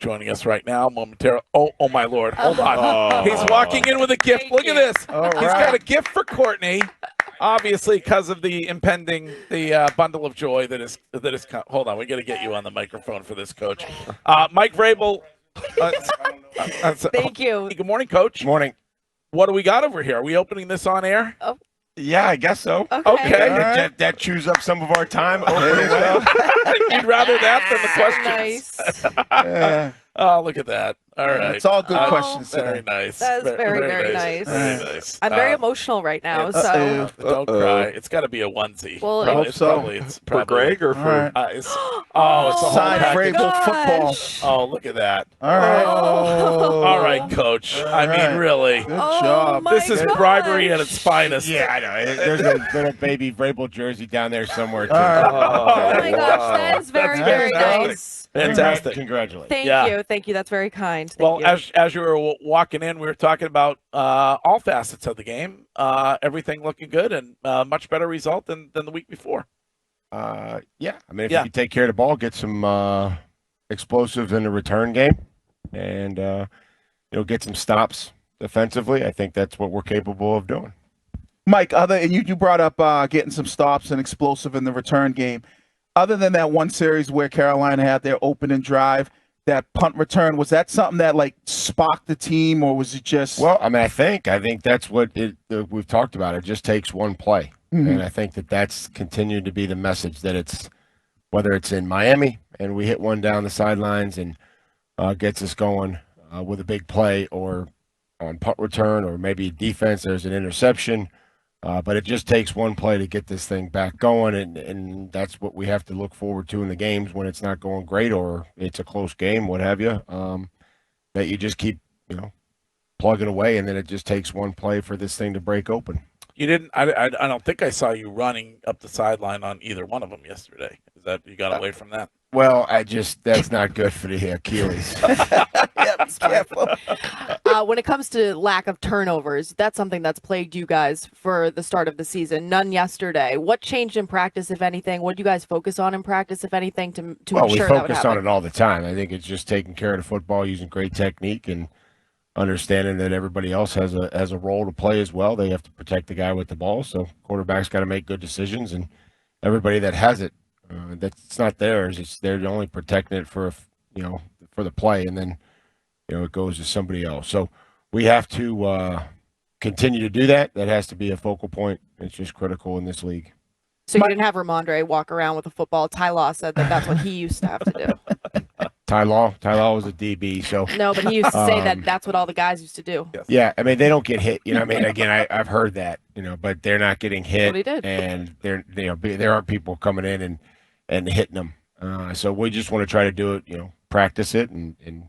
joining us right now momentarily. Oh my Lord. Hold on. He's walking in with a gift. Look at this. He's got a gift for Courtney, obviously because of the impending bundle of joy that is hold on. We got to get you on the microphone for this, Coach. Mike Vrabel. Thank you. Good morning, Coach. Good morning. What do we got over here? Are we opening this on air? Oh. Yeah, I guess so. Okay. Right. That chews up some of our time. You'd rather that than the questions. Nice. Oh, look at that. All right. It's all good questions. Very nice. That's very nice. Very nice. I'm very emotional right now, so. Don't cry. It's got to be a onesie. Well, it's probably for Greg or for? It's a Side whole Vrabel football. Oh, look at that. All right. All right, Coach. I mean, really. Good job. This is bribery at its finest. Yeah, I know. There's a little baby Vrabel jersey down there somewhere, too. Oh my gosh, that is very nice. Fantastic. Congratulations. Thank you. That's very kind. Well, as you were walking in, we were talking about all facets of the game. Everything looking good and much better result than the week before. Yeah. I mean, if you take care of the ball, get some explosives in the return game, and get some stops defensively, I think that's what we're capable of doing. Mike, and you brought up getting some stops and explosive in the return game. Other than that one series where Carolina had their opening drive, that punt return, was that something that sparked the team, or was it just? Well, I mean, I think that's what we've talked about. It just takes one play, and I think that's continued to be the message, that it's whether it's in Miami and we hit one down the sidelines and gets us going with a big play, or on punt return, or maybe defense, there's an interception. But it just takes one play to get this thing back going, and that's what we have to look forward to in the games when it's not going great or it's a close game, what have you, that you just keep, plugging away, and then it just takes one play for this thing to break open. You didn't. I don't think I saw you running up the sideline on either one of them yesterday. Is that you got away from that? Well, that's not good for the Achilles. Yeah, be careful. When it comes to lack of turnovers, that's something that's plagued you guys for the start of the season. None yesterday. What changed in practice, if anything? What do you guys focus on in practice, if anything, to ensure that would happen? Well, we focus on it all the time. I think it's just taking care of the football, using great technique, and understanding that everybody else has a role to play as well. They have to protect the guy with the ball, so quarterback's got to make good decisions, and everybody that has it, that's not theirs. They're only protecting it for the play, and then it goes to somebody else. So we have to continue to do that. That has to be a focal point. It's just critical in this league. So you didn't have Ramondre walk around with a football. Ty Law said that's what he used to have to do. Ty Law was a DB, so no, but he used to say that's what all the guys used to do. Yeah, I mean, they don't get hit. I mean, again, I've heard that, but they're not getting hit. That's what he did. And there aren't people coming in and hitting them. So we just want to try to do it, practice it and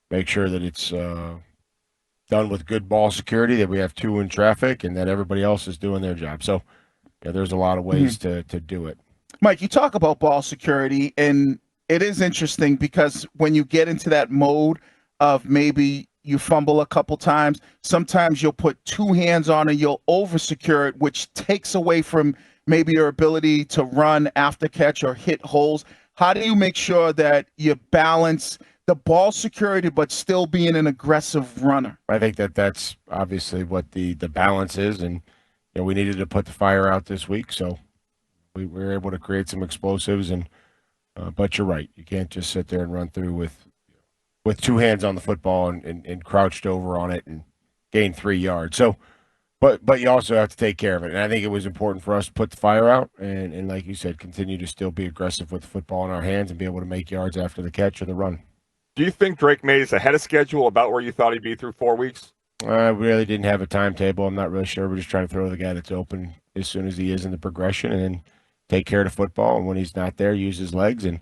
make sure that it's done with good ball security, that we have two in traffic, and that everybody else is doing their job. So there's a lot of ways to do it. Mike, you talk about ball security, and it is interesting because when you get into that mode of maybe you fumble a couple times, sometimes you'll put two hands on and you'll over-secure it, which takes away from maybe your ability to run after catch or hit holes. How do you make sure that you balance the ball security but still being an aggressive runner? I think that's obviously what the balance is, and we needed to put the fire out this week, so we were able to create some explosives. And but you're right, you can't just sit there and run through with two hands on the football and crouched over on it and gain 3 yards. So, but you also have to take care of it, and I think it was important for us to put the fire out and like you said, continue to still be aggressive with the football in our hands and be able to make yards after the catch or the run. Do you think Drake Maye is ahead of schedule, about where you thought he'd be through 4 weeks? I really didn't have a timetable. I'm not really sure. We're just trying to throw the guy that's open as soon as he is in the progression, and then take care of the football. And when he's not there, use his legs. And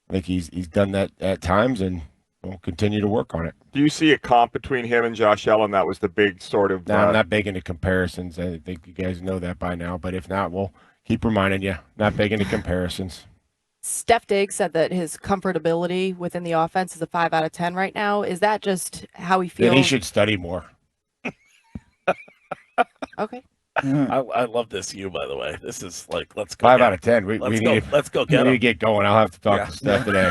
I think he's done that at times, and we'll continue to work on it. Do you see a comp between him and Josh Allen? That was the big sort of. No, I'm not big into comparisons. I think you guys know that by now. But if not, we'll keep reminding you. Not big into comparisons. Steph Diggs said that his comfortability within the offense is a 5 out of 10 right now. Is that just how he feels? Then he should study more. Okay. I love this by the way. This is let's go. 5 out of 10. Let's go need get to get going. I'll have to talk to Steph today.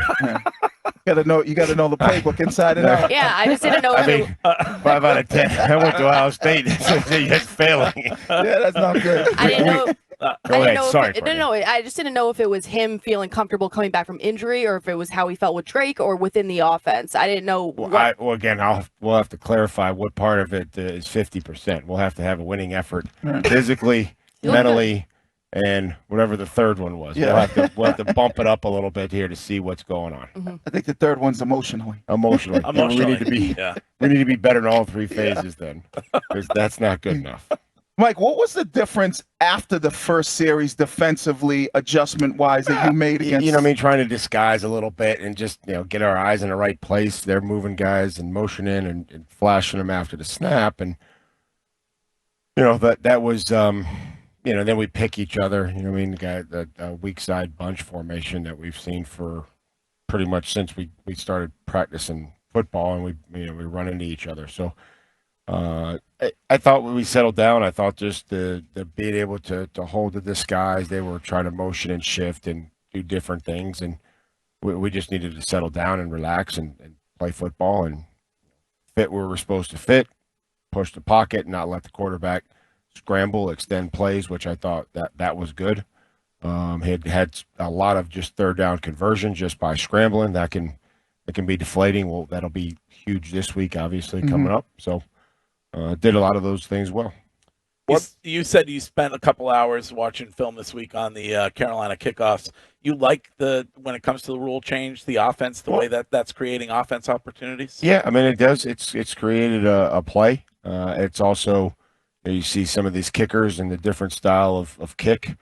You gotta know the playbook inside and out. Yeah, I just didn't know. I If mean, 5 out of 10. I went to Ohio State. It's failing. Yeah, that's not good. I didn't know. Go I didn't ahead. know Sorry, if it, Courtney. no, I just didn't know if it was him feeling comfortable coming back from injury, or if it was how he felt with Drake, or within the offense. I didn't know. Well, again, we'll have to clarify what part of it is 50%. We'll have to have a winning effort, physically, mentally, and whatever the third one was. Yeah. We'll have to bump it up a little bit here to see what's going on. I think the third one's emotionally. Emotionally, Emotionally. we need to be Yeah. we need to be better in all three phases then, because that's not good enough. Mike, what was the difference after the first series defensively, adjustment-wise, that you made against? You know, what I mean, trying to disguise a little bit and just get our eyes in the right place. They're moving guys and motioning and flashing them after the snap, and that was then we pick each other. You know, what I mean, the weak side bunch formation that we've seen for pretty much since we started practicing football, and we run into each other. So I thought when we settled down, I thought just the being able to hold the disguise, they were trying to motion and shift and do different things, and we just needed to settle down and relax and play football and fit where we're supposed to fit, push the pocket, not let the quarterback scramble, extend plays, which I thought that was good. Had a lot of just third down conversion just by scrambling. That can be deflating. Well, that'll be huge this week, obviously, coming up. So did a lot of those things well. You said you spent a couple hours watching film this week on the Carolina kickoffs. You like when it comes to the rule change, the offense, the way that's creating offense opportunities? Yeah, I mean, it does. It's created a play. It's also, you see some of these kickers and the different style of kick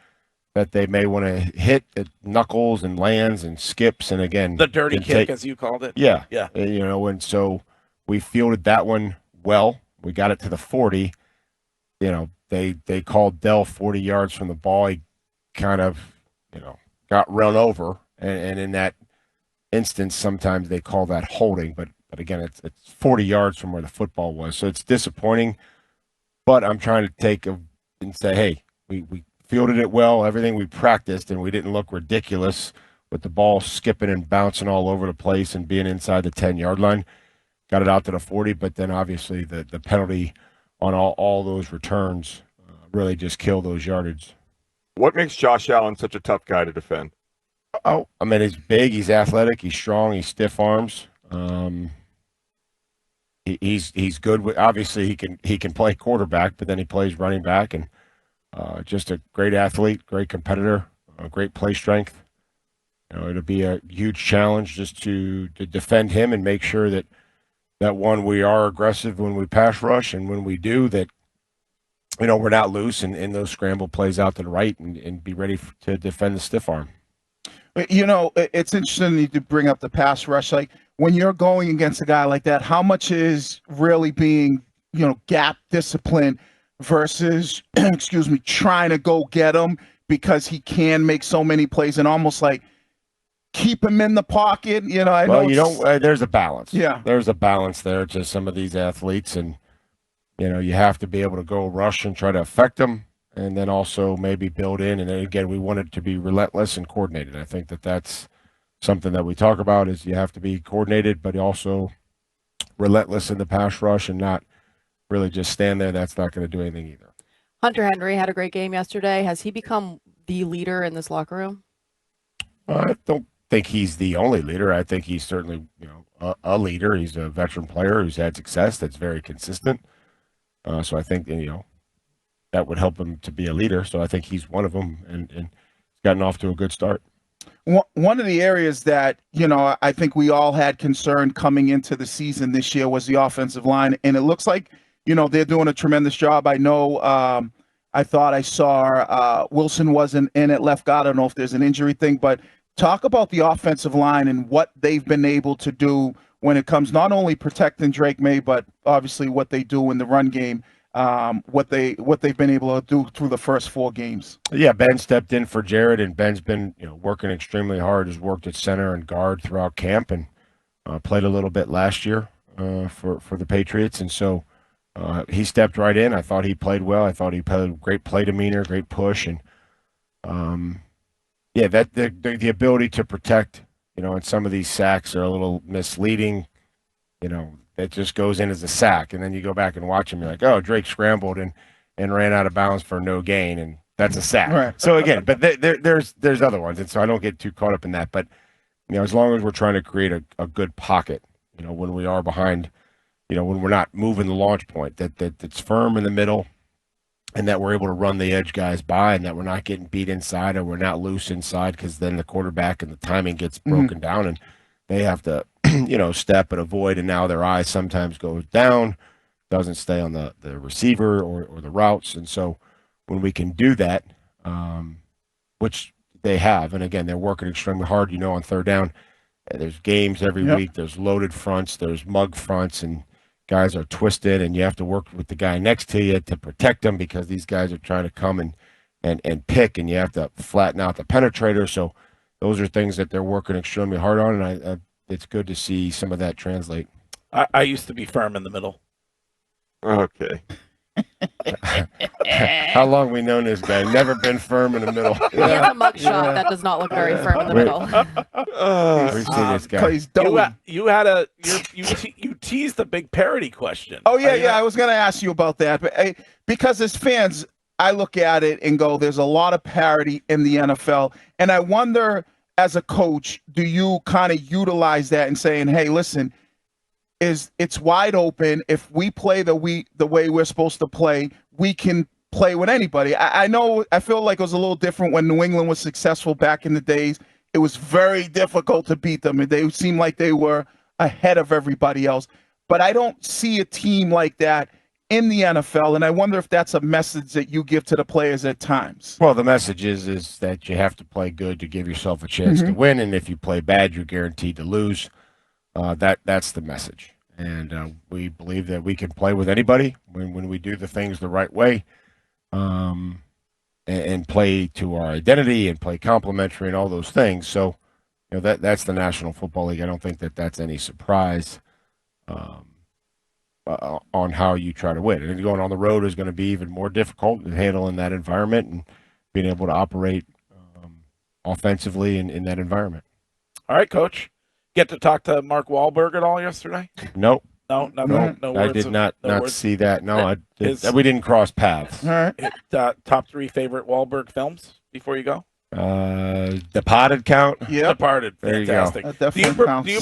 that they may want to hit at knuckles and lands and skips. And again, The dirty kick, as you called it. Yeah. Yeah. And so we fielded that one well. We got it to the 40. They called Dell 40 yards from the ball. He kind of, got run over. And in that instance, sometimes they call that holding. But again, it's 40 yards from where the football was. So it's disappointing. But I'm trying to take and say, hey, we fielded it well, everything we practiced, and we didn't look ridiculous with the ball skipping and bouncing all over the place and being inside the 10-yard line. Got it out to the 40, but then obviously the penalty on all those returns really just kill those yardage. What makes Josh Allen such a tough guy to defend? Oh, I mean, he's big, he's athletic, he's strong, he's stiff arms. He's good with, obviously he can play quarterback, but then he plays running back, and just a great athlete, great competitor, great play strength. It'll be a huge challenge just to defend him and make sure that one, we are aggressive when we pass rush, and when we do that, we're not loose in those scramble plays out to the right and be ready to defend the stiff arm. It's interesting to bring up the pass rush. Like, when you're going against a guy like that, how much is really being, gap discipline versus, trying to go get him because he can make so many plays and almost like keep him in the pocket? There's a balance. Yeah. There's a balance there to some of these athletes, and, you have to be able to go rush and try to affect them, and then also maybe build in. And then again, we want it to be relentless and coordinated. I think that's something that we talk about, is you have to be coordinated, but also relentless in the pass rush and not really just stand there. That's not going to do anything either. Hunter Henry had a great game yesterday. Has he become the leader in this locker room? I don't think he's the only leader. I think he's certainly, a leader. He's a veteran player who's had success that's very consistent. So I think, that would help him to be a leader. So I think he's one of them, and he's gotten off to a good start. One of the areas that, I think we all had concern coming into the season this year was the offensive line. And it looks like, they're doing a tremendous job. I know I thought I saw Wilson wasn't in at left guard. I don't know if there's an injury thing, but talk about the offensive line and what they've been able to do when it comes not only protecting Drake Maye, but obviously what they do in the run game, what they've been able to do through the first 4 games. Yeah, Ben stepped in for Jared, and Ben's been working extremely hard. Has worked at center and guard throughout camp, and played a little bit last year for the Patriots, and so he stepped right in. I thought he played well. I thought he played great play demeanor, great push, and the ability to protect and some of these sacks are a little misleading. It just goes in as a sack, and then you go back and watch them. You're like, oh, Drake scrambled and ran out of bounds for no gain, and that's a sack. Right. So again, but there's other ones, and so I don't get too caught up in that. But as long as we're trying to create a good pocket, when we are behind, when we're not moving the launch point, that's firm in the middle, and that we're able to run the edge guys by, and that we're not getting beat inside, or we're not loose inside, because then the quarterback and the timing gets broken down, and they have to, step and avoid, and now their eye sometimes goes down, doesn't stay on the receiver or the routes, and so when we can do that, which they have, and again, they're working extremely hard, on third down. There's games every week. There's loaded fronts. There's mug fronts, and guys are twisted, and you have to work with the guy next to you to protect them, because these guys are trying to come and pick, and you have to flatten out the penetrator. So those are things that they're working extremely hard on, and it's good to see some of that translate. I used to be firm in the middle. Okay. How long we known this guy? Never been firm in the middle. He has a mugshot that does not look very firm in the middle. We've seen this guy. He's doughy. You teased a big parody question. Oh, yeah. I was going to ask you about that. But because as fans, I look at it and go, there's a lot of parity in the NFL. And I wonder, as a coach, do you kind of utilize that and saying, hey, listen, it's wide open. If we play the way we're supposed to play, we can play with anybody. I know, I feel like it was a little different when New England was successful back in the days. It was very difficult to beat them, and they seemed like they were ahead of everybody else. But I don't see a team like that in the NFL, and I wonder if that's a message that you give to the players at times. Well, the message is that you have to play good to give yourself a chance to win, and if you play bad, you're guaranteed to lose. That's the message, and we believe that we can play with anybody when we do the things the right way, and play to our identity and play complementary and all those things. So, that's the National Football League. I don't think that that's any surprise on how you try to win. And going on the road is going to be even more difficult in handling that environment and being able to operate offensively in that environment. All right, Coach. Get to talk to Mark Wahlberg at all yesterday? Nope. No. I did not see that. No, we didn't cross paths. All right. Top 3 favorite Wahlberg films before you go? Departed count. Yeah. Departed. There you Fantastic. go. That definitely counts. Do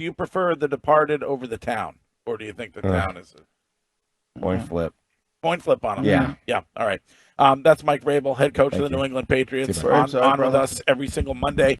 you prefer The Departed over The Town, or do you think The Town is a Point flip. Point flip on him? Yeah. Yeah. All right. That's Mike Vrabel, head coach of the New England Patriots, Thank you. on with us every single Monday.